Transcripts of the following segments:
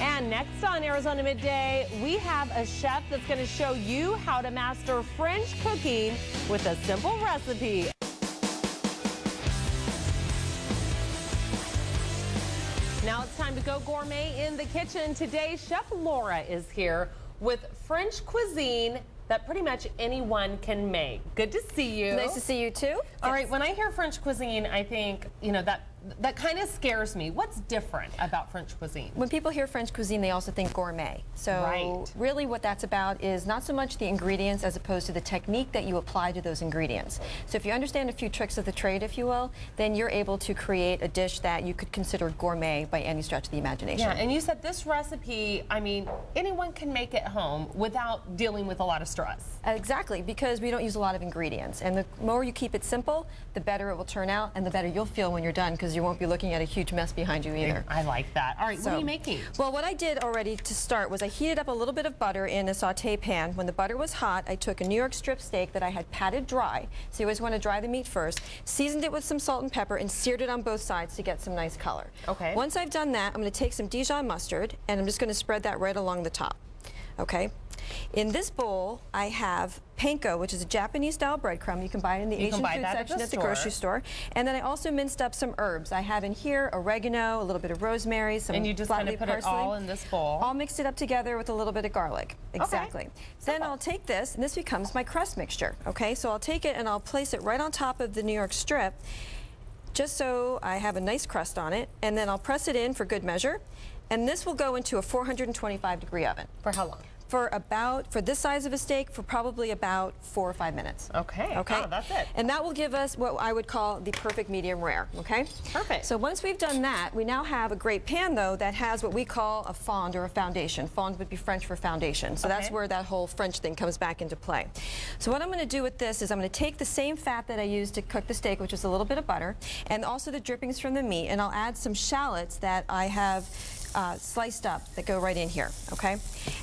And next on Arizona Midday, we have a chef that's going to show you how to master French cooking with a simple recipe. Now it's time to go gourmet in the kitchen. Today, Chef Laura is here with French cuisine that pretty much anyone can make. Good to see you. Nice to see you too. All right, when I hear French cuisine, I think, you know, that kind of scares me. What's different about French cuisine? When people hear French cuisine, they also think gourmet. So really what that's about is not so much the ingredients as opposed to the technique that you apply to those ingredients. So if you understand a few tricks of the trade, if you will, then you're able to create a dish that you could consider gourmet by any stretch of the imagination. Yeah, and you said this recipe, I mean, anyone can make at home without dealing with a lot of stress. Exactly, because we don't use a lot of ingredients. And the more you keep it simple, the better it will turn out and the better you'll feel when you're done, because you won't be looking at a huge mess behind you either. I like that. All right, what are you making? Well, what I did already to start was I heated up a little bit of butter in a saute pan. When the butter was hot, I took a New York strip steak that I had patted dry. So you always want to dry the meat first. Seasoned it with some salt and pepper and seared it on both sides to get some nice color. Okay. Once I've done that, I'm going to take some Dijon mustard and I'm just going to spread that right along the top. Okay. In this bowl, I have panko, which is a Japanese-style breadcrumb. You can buy it in the Asian food section at the grocery store. And then I also minced up some herbs. I have in here oregano, a little bit of rosemary, some and you just kind of put parsley. It all in this bowl. All mixed it up together with a little bit of garlic. Exactly. Okay. Then I'll take this, and this becomes my crust mixture. Okay, so I'll take it and I'll place it right on top of the New York strip, just so I have a nice crust on it, and then I'll press it in for good measure. And this will go into a 425-degree oven. For how long? For this size of a steak, for probably about 4 or 5 minutes. Okay. Okay. Oh, that's it. And that will give us what I would call the perfect medium rare. Okay. Perfect. So once we've done that, we now have a great pan though that has what we call a fond or a foundation. Fond would be French for foundation. So that's where that whole French thing comes back into play. So what I'm going to do with this is I'm going to take the same fat that I used to cook the steak, which is a little bit of butter, and also the drippings from the meat, and I'll add some shallots that I have sliced up that go right in here, okay?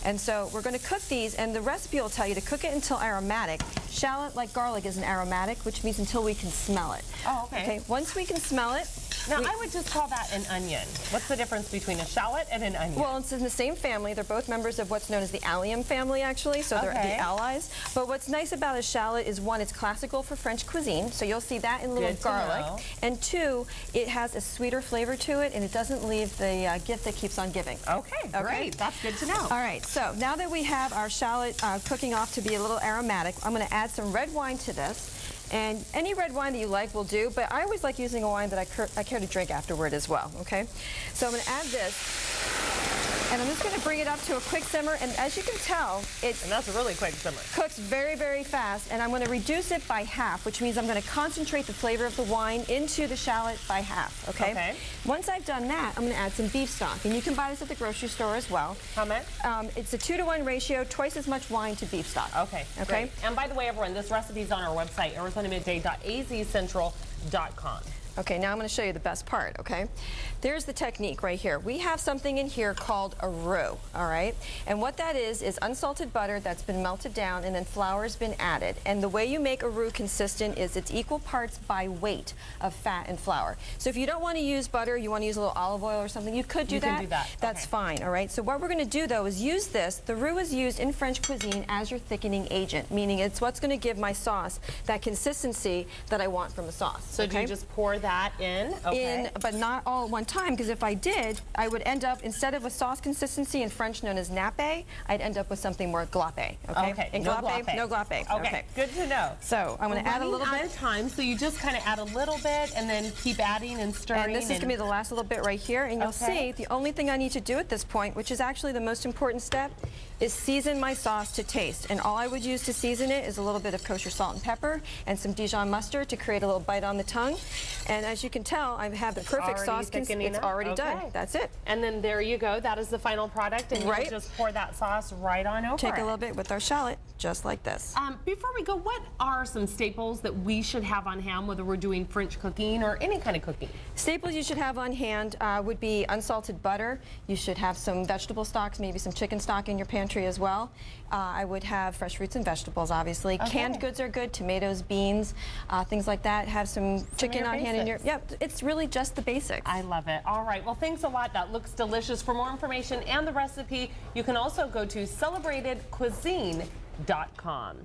And so we're going to cook these, and the recipe will tell you to cook it until aromatic. Shallot, like garlic, is an aromatic, which means until we can smell it. Oh, okay. Okay, once we can smell it. Now, I would just call that an onion. What's the difference between a shallot and an onion? Well, it's in the same family. They're both members of what's known as the allium family, actually, so they're the allies. But what's nice about a shallot is, one, it's classical for French cuisine, so you'll see that in lieu of garlic. And two, it has a sweeter flavor to it, and it doesn't leave the gift that keeps on giving. Okay, great. That's good to know. All right, so now that we have our shallot cooking off to be a little aromatic, I'm going to add some red wine to this. And any red wine that you like will do, but I always like using a wine that I care to drink afterward as well, okay? So I'm going to add this, and I'm just going to bring it up to a quick simmer, and as you can tell, and that's a really quick simmer. Cooks very, very fast, and I'm going to reduce it by half, which means I'm going to concentrate the flavor of the wine into the shallot by half, okay? Once I've done that, I'm going to add some beef stock, and you can buy this at the grocery store as well. How much? It's a 2-to-1 ratio, twice as much wine to beef stock. Okay. Great. And by the way, everyone, this recipe is on our website, ArizonaMidday.azcentral.com. Okay, now I'm going to show you the best part, okay? There's the technique right here. We have something in here called a roux, all right? And what that is unsalted butter that's been melted down and then flour's been added. And the way you make a roux consistent is it's equal parts by weight of fat and flour. So if you don't want to use butter, you want to use a little olive oil or something, you could do that. You can do that. That's fine, all right? So what we're going to do, though, is use this. The roux is used in French cuisine as your thickening agent, meaning it's what's going to give my sauce that consistency that I want from a sauce. So do you just pour that in? But not all at one time, because if I did, I would end up, instead of a sauce consistency in French known as nappe, I'd end up with something more glacé. Okay. And no glacé. Okay. Good to know. So I'm going to add a little bit. Out of time, so you just kind of add a little bit and then keep adding and stirring. And this is going to be the last little bit right here, and you'll see the only thing I need to do at this point, which is actually the most important step, is season my sauce to taste. And all I would use to season it is a little bit of kosher salt and pepper and some Dijon mustard to create a little bite on the tongue. And as you can tell, I have the perfect sauce. It's already done. That's it. And then there you go. That is the final product. And you just pour that sauce right on over. Take a little bit with our shallot, just like this. Before we go, what are some staples that we should have on hand, whether we're doing French cooking or any kind of cooking? Staples you should have on hand would be unsalted butter. You should have some vegetable stocks, maybe some chicken stock in your pantry as well. I would have fresh fruits and vegetables, obviously. Canned goods are good, tomatoes, beans, things like that. Have some chicken on hand in your, yeah, it's really just the basics. I love it. All right. Well, thanks a lot. That looks delicious. For more information and the recipe, you can also go to celebratedcuisine.com.